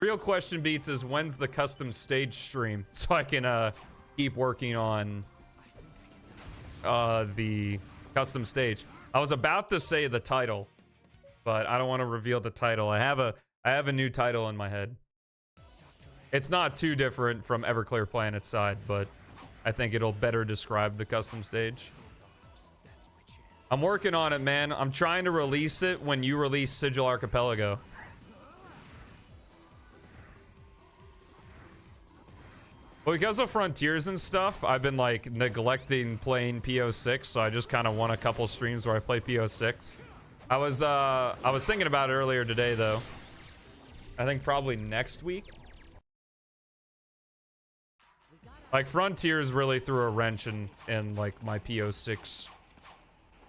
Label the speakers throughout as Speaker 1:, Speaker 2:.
Speaker 1: Real question, Beats, is when's the custom stage stream so I can keep working on the custom stage. I was about to say the title, but I don't want to reveal the title. I have a new title in my head. It's not too different from Everclear Planet's side, but I think it'll better describe the custom stage. I'm working on it, man. I'm trying to release it when you release Sigil Archipelago. Well, because of Frontiers and stuff, I've been like neglecting playing P-06, so I just kind of want a couple streams where I play P-06. I was thinking about it earlier today, though. I think probably next week. Like, Frontiers really threw a wrench in like my P-06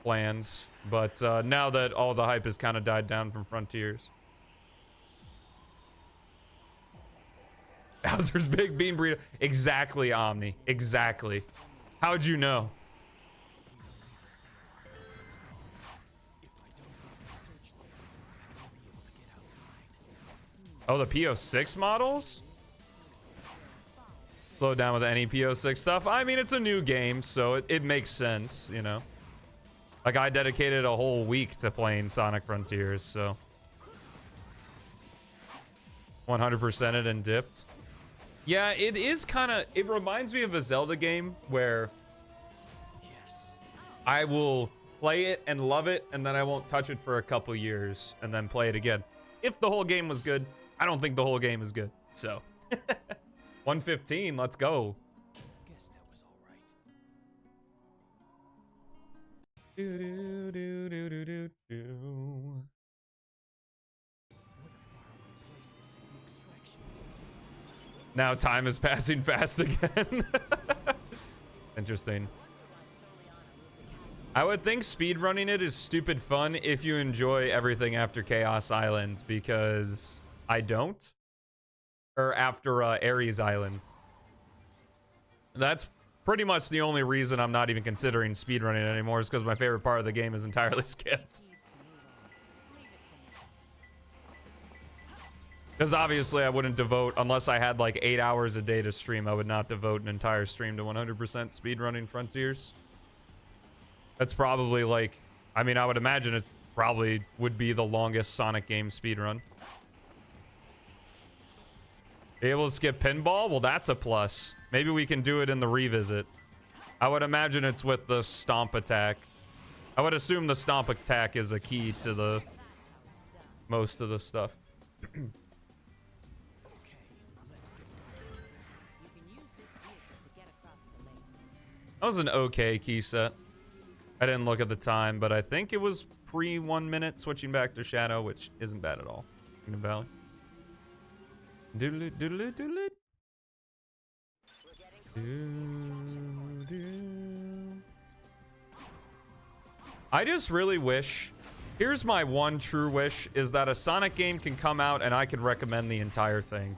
Speaker 1: plans, but now that all the hype has kind of died down from Frontiers. Bowser's Big Bean Burrito. Exactly, Omni. Exactly. How'd you know? Oh, the P-06 models? Slow down with any P-06 stuff. I mean, it's a new game, so it makes sense, you know? Like, I dedicated a whole week to playing Sonic Frontiers, so... 100%ed and dipped. Yeah, it is kind of... It reminds me of a Zelda game where... I will play it and love it, and then I won't touch it for a couple years, and then play it again. If the whole game was good, I don't think the whole game is good, so... 115, let's go. Guess that was all right. Do, do, do, do, do, do, do. Now time is passing fast again. Interesting. I would think speedrunning it is stupid fun if you enjoy everything after Chaos Island, because I don't. Or after Ares Island. That's pretty much the only reason I'm not even considering speedrunning anymore, is because my favorite part of the game is entirely skipped. Because obviously I wouldn't devote, unless I had like 8 hours a day to stream, I would not devote an entire stream to 100% speedrunning Frontiers. That's probably like, I mean, I would imagine it probably would be the longest Sonic game speedrun. Be able to skip pinball? Well, that's a plus. Maybe we can do it in the revisit. I would imagine it's with the stomp attack. I would assume the stomp attack is a key to the most of the stuff. That was an okay key set. I didn't look at the time, but I think it was pre 1 minute switching back to Shadow, which isn't bad at all. Kingdom Valley. Doodle it, doodle it, doodle it. I just really wish, here's my one true wish, is that a Sonic game can come out and I can recommend the entire thing.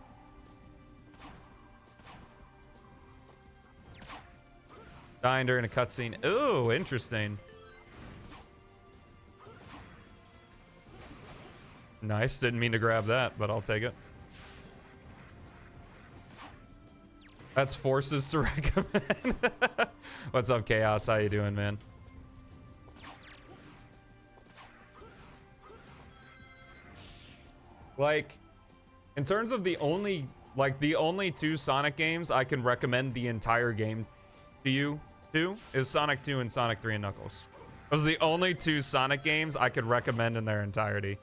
Speaker 1: Dying during a cutscene. Ooh, interesting. Nice, didn't mean to grab that, but I'll take it. That's forces to recommend. What's up, Chaos? How you doing, man? Like, in terms of the only two Sonic games I can recommend the entire game to you to is Sonic 2 and Sonic 3 and Knuckles. Those are the only two Sonic games I could recommend in their entirety.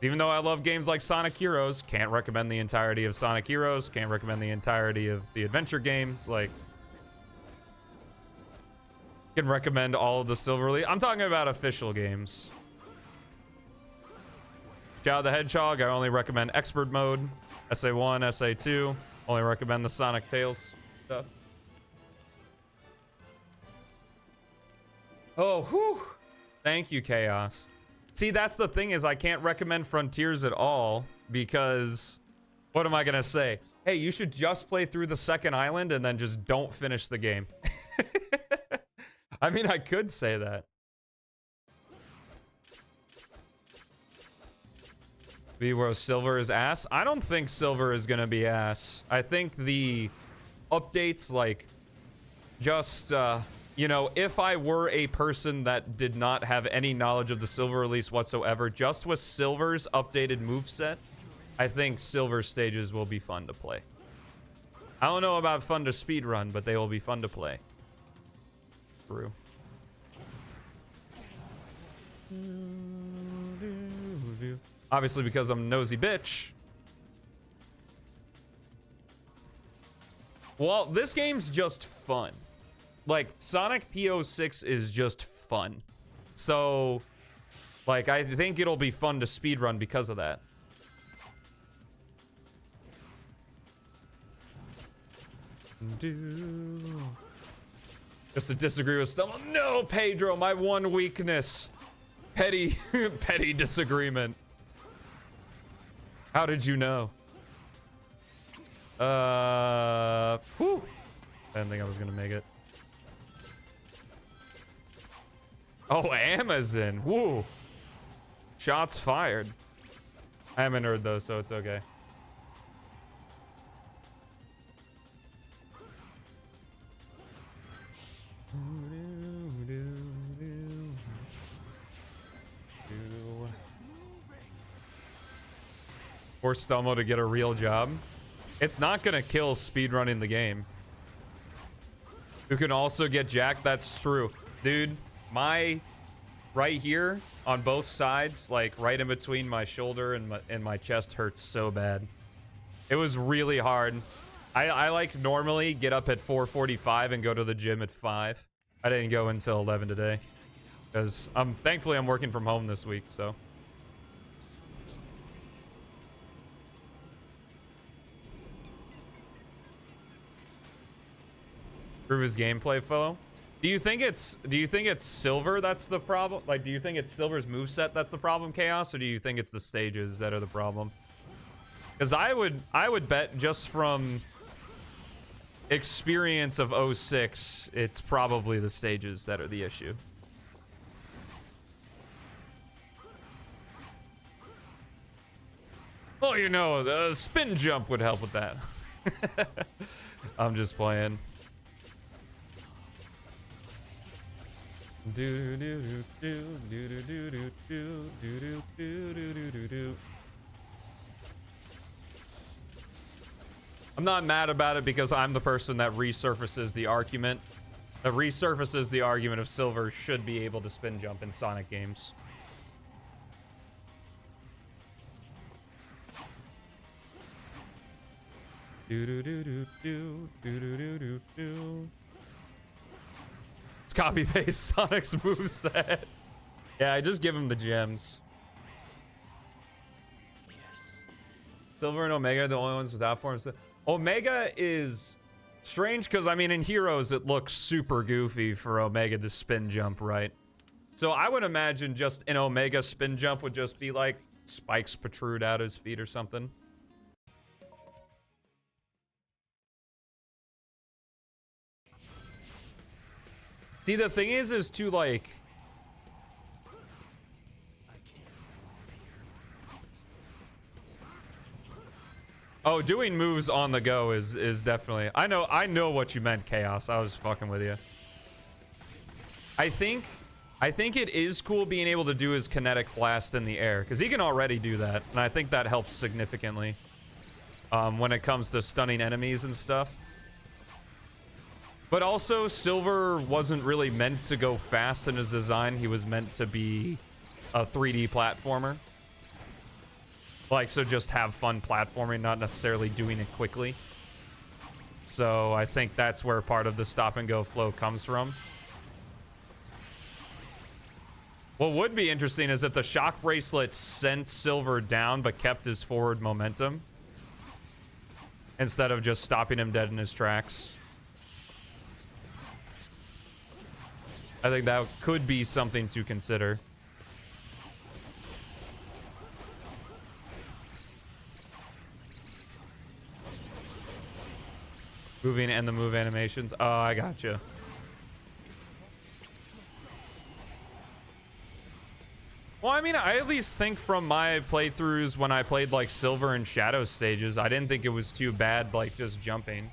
Speaker 1: Even though I love games like Sonic Heroes, can't recommend the entirety of Sonic Heroes, can't recommend the entirety of the adventure games, like... Can recommend all of the Silver Leaf. I'm talking about official games. Shadow the Hedgehog, I only recommend Expert Mode. SA1, SA2, only recommend the Sonic Tales stuff. Oh, whew. Thank you, Chaos. See, that's the thing, is I can't recommend Frontiers at all, because what am I gonna say? Hey, you should just play through the second island and then just don't finish the game. I mean, I could say that. Be where silver is ass. I don't think silver is gonna be ass. I think the updates, like, just, you know, if I were a person that did not have any knowledge of the silver release whatsoever, just with silver's updated moveset, I think silver stages will be fun to play. I don't know about fun to speedrun, but they will be fun to play. True. Obviously, because I'm a nosy bitch. Well, this game's just fun. Like, Sonic P-06 is just fun. So, like, I think it'll be fun to speedrun because of that. Just to disagree with stuff. No, Pedro, my one weakness. Petty, petty disagreement. How did you know? Whew. I didn't think I was gonna make it. Oh, Amazon. Woo. Shots fired. I am a nerd though, so it's okay. Force Stummo to get a real job. It's not gonna kill speedrunning the game. You can also get jacked. That's true, dude. My right here on both sides, like right in between my shoulder and my chest, hurts so bad. It was really hard. I like normally get up at 4:45 and go to the gym at 5. I didn't go until 11 today because thankfully I'm working from home this week, so. Through his gameplay flow. Do you think it's silver that's the problem? Like, do you think it's silver's moveset that's the problem, Chaos, or do you think it's the stages that are the problem? Because I would bet, just from experience of 06, it's probably the stages that are the issue. Well, you know, the spin jump would help with that. I'm just playing. I'm not mad about it because I'm the person that resurfaces the argument. That resurfaces the argument of silver should be able to spin jump in Sonic games. Copy paste Sonic's moveset. Yeah, I just give him the gems. Yes. Silver and Omega are the only ones without forms. Omega is strange because, I mean, in Heroes it looks super goofy for Omega to spin jump, right? So I would imagine just an Omega spin jump would just be like spikes protrude out his feet or something. See, the thing is to, like... Oh, doing moves on the go is definitely... I know what you meant, Chaos. I was fucking with you. I think it is cool being able to do his kinetic blast in the air, because he can already do that, and I think that helps significantly when it comes to stunning enemies and stuff. But also, Silver wasn't really meant to go fast in his design. He was meant to be a 3D platformer. Like, so just have fun platforming, not necessarily doing it quickly. So I think that's where part of the stop and go flow comes from. What would be interesting is if the shock bracelet sent Silver down but kept his forward momentum, instead of just stopping him dead in his tracks. I think that could be something to consider. Moving and the move animations. Oh, I gotcha. Well, I mean, I at least think from my playthroughs when I played like Silver and Shadow stages, I didn't think it was too bad, like just jumping.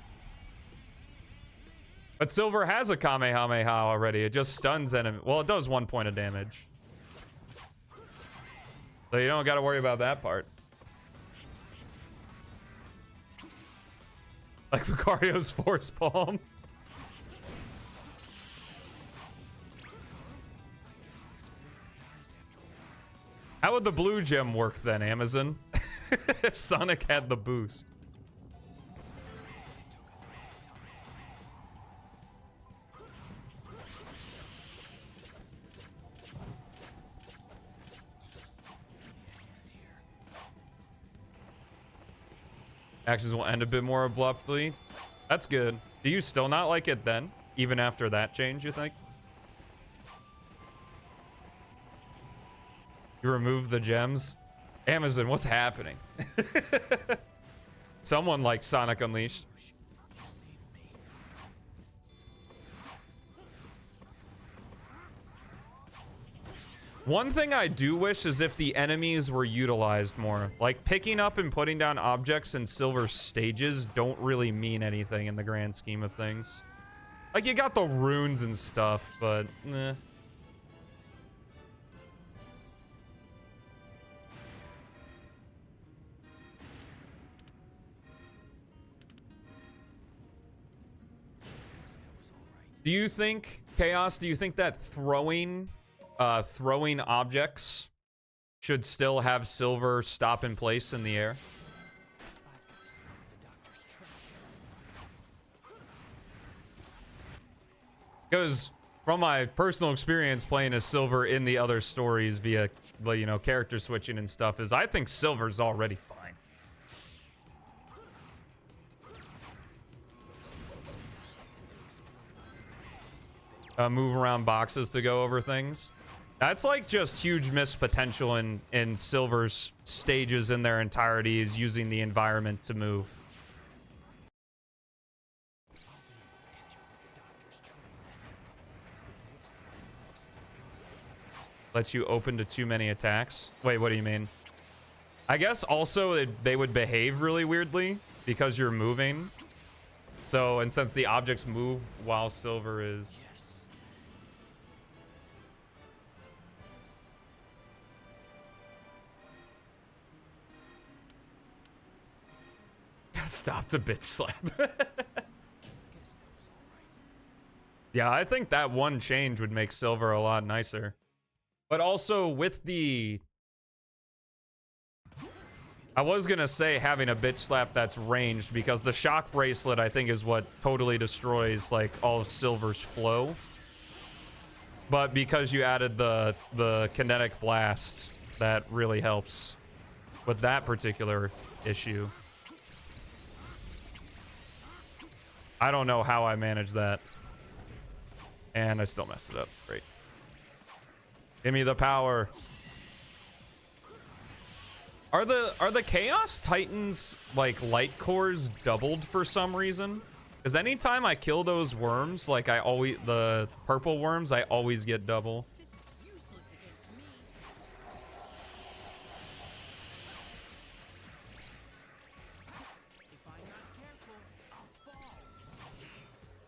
Speaker 1: But Silver has a Kamehameha already. It just stuns enemy. Well, it does 1 point of damage. So you don't got to worry about that part. Like Lucario's Force Palm. How would the blue gem work then, Amazon? If Sonic had the boost. Actions will end a bit more abruptly. That's good. Do you still not like it then? Even after that change, you think? You remove the gems? Amazon, what's happening? Someone likes Sonic Unleashed. One thing I do wish is if the enemies were utilized more. Like, picking up and putting down objects in Silver stages don't really mean anything in the grand scheme of things. Like, you got the runes and stuff, but eh. Do you think, Chaos, do you think that throwing objects should still have Silver stop in place in the air? Because from my personal experience playing as Silver in the other stories via, you know, character switching and stuff, is I think Silver's already fine. Move around boxes to go over things. That's like just huge missed potential in Silver's stages in their entirety, is using the environment to move. Lets you open to too many attacks. Wait, what do you mean? I guess also they would behave really weirdly because you're moving. So, and since the objects move while Silver is... Stop a bitch slap. Yeah, I think that one change would make Silver a lot nicer. But also with the... I was gonna say having a bitch slap that's ranged, because the shock bracelet I think is what totally destroys like all of Silver's flow. But because you added the kinetic blast, that really helps with that particular issue. I don't know how I managed that. And I still messed it up. Great. Give me the power. Are the Chaos Titans like light cores doubled for some reason? Because anytime I kill those worms, like the purple worms, I always get double.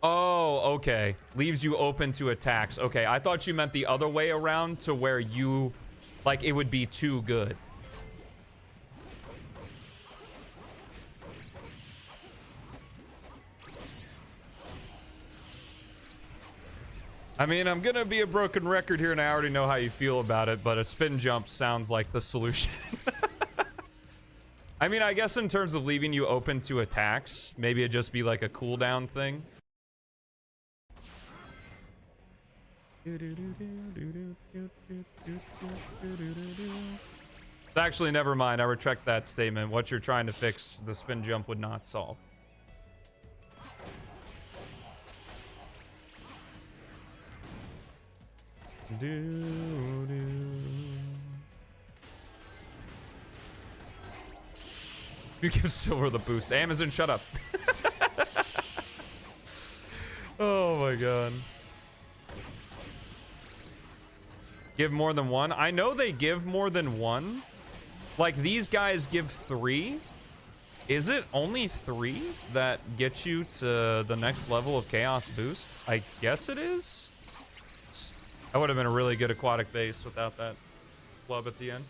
Speaker 1: Oh, okay. Leaves you open to attacks. Okay, I thought you meant the other way around, to where you, like, it would be too good. I mean, I'm gonna be a broken record here, and I already know how you feel about it, but a spin jump sounds like the solution. I mean, I guess in terms of leaving you open to attacks, maybe it'd just be like a cooldown thing. Actually, never mind. I retract that statement. What you're trying to fix, the spin jump would not solve. You give Silver the boost. Amazon, shut up. Oh my god. Give more than one. I know they give more than one. Like, these guys give 3. Is it only 3 that get you to the next level of Chaos Boost? I guess it is. That would have been a really good aquatic base without that club at the end.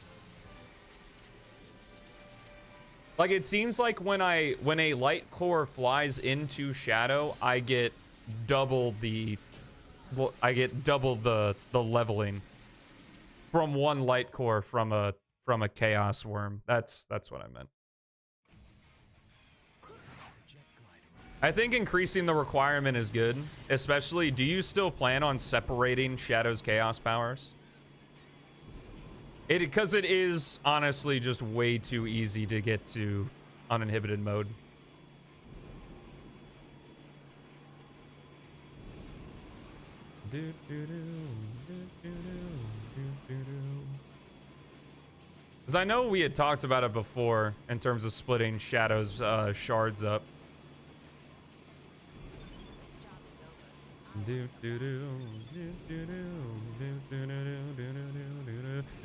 Speaker 1: Like, it seems like when a light core flies into Shadow, I get double the leveling from one light core from a chaos worm. That's what I meant. I think increasing the requirement is good, especially, do you still plan on separating Shadow's chaos powers? Because it is honestly just way too easy to get to uninhibited mode. Because I know we had talked about it before in terms of splitting Shadow's shards up.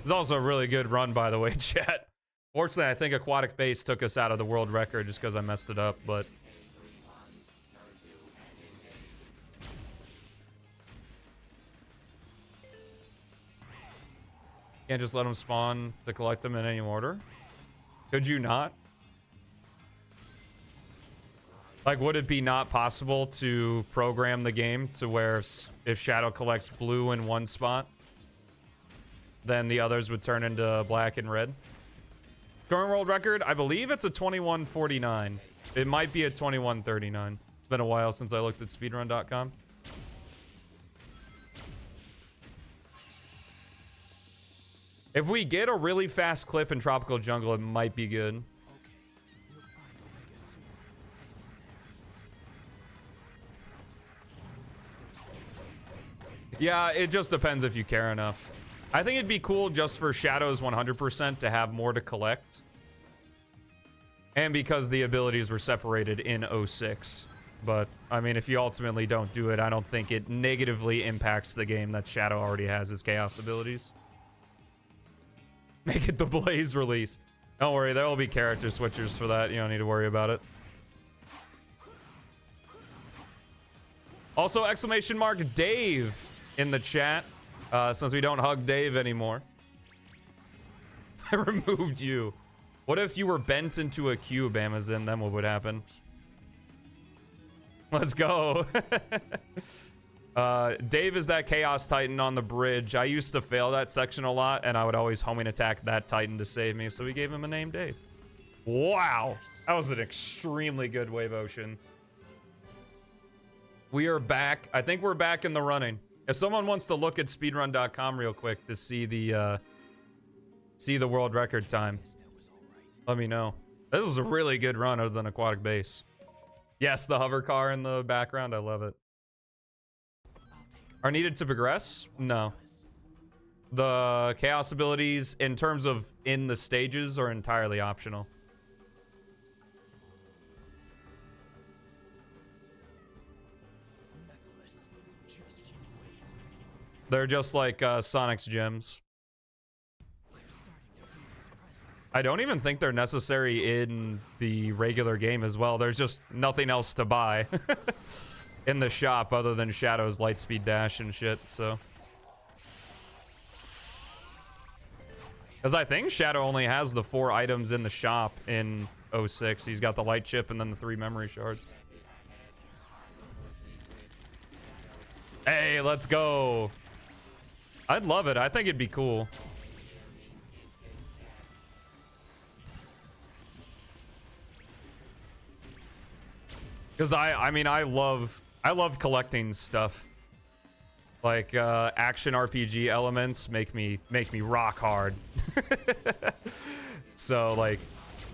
Speaker 1: It's also a really good run, by the way, chat. Fortunately, I think Aquatic Base took us out of the world record just because I messed it up, but... Can't just let them spawn to collect them in any order? Could you not? Like, would it be not possible to program the game to where if Shadow collects blue in one spot, then the others would turn into black and red? Current world record, I believe it's a 21:49. It might be a 21:39. It's been a while since I looked at speedrun.com. If we get a really fast clip in Tropical Jungle, it might be good. Yeah, it just depends if you care enough. I think it'd be cool just for Shadows 100% to have more to collect. And because the abilities were separated in 06. But, I mean, if you ultimately don't do it, I don't think it negatively impacts the game that Shadow already has his Chaos abilities. Make it the Blaze release. Don't worry, there will be character switchers for that. You don't need to worry about it. Also, exclamation mark Dave in the chat, since we don't hug Dave anymore. I removed you. What if you were bent into a cube, Amazon? Then what would happen? Let's go. Dave is that Chaos Titan on the bridge. I used to fail that section a lot, and I would always homing attack that Titan to save me, so we gave him a name, Dave. Wow. That was an extremely good wave ocean. We are back. I think we're back in the running. If someone wants to look at speedrun.com real quick to see the world record time, let me know. This was a really good run other than Aquatic Base. Yes, the hover car in the background. I love it. Are needed to progress? No. The chaos abilities in terms of in the stages are entirely optional. They're just like Sonic's gems. I don't even think they're necessary in the regular game as well. There's just nothing else to buy in the shop other than Shadow's Lightspeed Dash and shit, so. Because I think Shadow only has the 4 items in the shop in 06. He's got the light chip and then the 3 memory shards. Hey, let's go. I'd love it. I think it'd be cool. Because I mean, I love collecting stuff. Like action RPG elements make me rock hard. So like,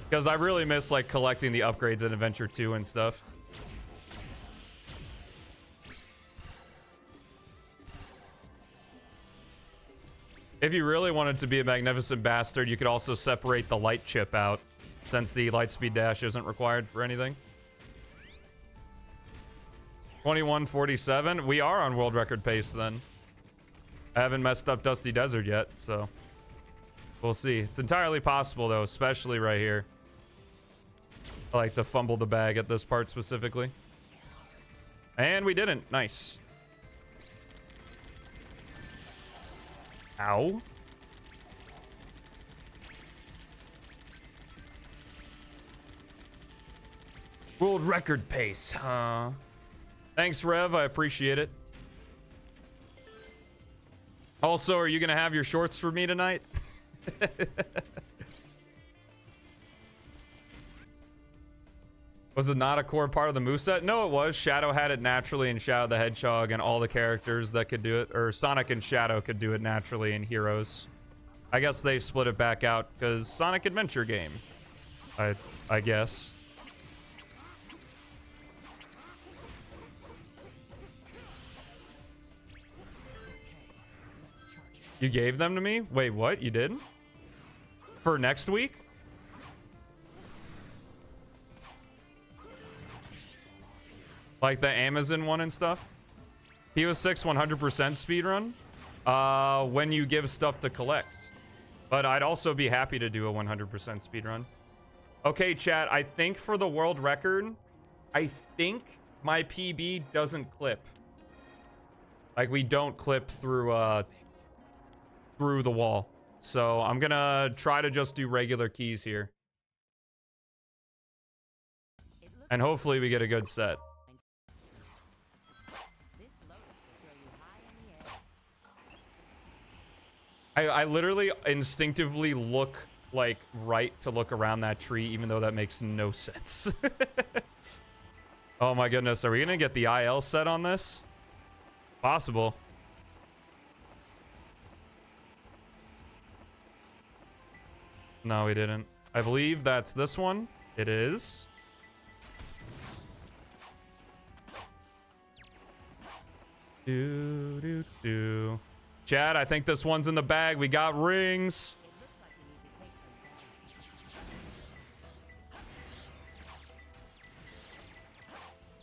Speaker 1: because I really miss like collecting the upgrades in Adventure 2 and stuff. If you really wanted to be a magnificent bastard, you could also separate the light chip out, since the Lightspeed Dash isn't required for anything. 21:47. We are on world record pace then. I haven't messed up Dusty Desert yet, so we'll see. It's entirely possible, though, especially right here. I like to fumble the bag at this part specifically. And we didn't. Nice. Ow. World record pace, huh? Thanks, Rev. I appreciate it. Also, are you going to have your shorts for me tonight? Was it not a core part of the moveset? No, it was. Shadow had it naturally in Shadow the Hedgehog, and all the characters that could do it, or Sonic and Shadow could do it naturally in Heroes. I guess they split it back out because Sonic Adventure game. I guess. You gave them to me? Wait, what? You did? For next week? Like the Amazon one and stuff? P-06 100% speedrun? When you give stuff to collect. But I'd also be happy to do a 100% speedrun. Okay, chat, I think for the world record, I think my PB doesn't clip. Like, we don't clip through the wall. So I'm gonna try to just do regular keys here. And hopefully we get a good set. I literally instinctively look like right to look around that tree, even though that makes no sense. Oh my goodness, are we gonna get the IL set on this? Possible. No, we didn't. I believe that's this one. It is. Chad, I think this one's in the bag. We got rings.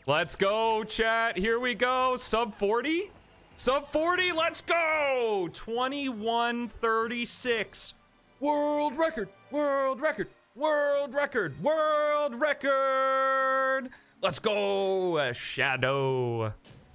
Speaker 1: Let's go, chat. Here we go. Sub 40? Sub 40? Let's go. 21:36. World record. World record. World record. World record. Let's go, Shadow.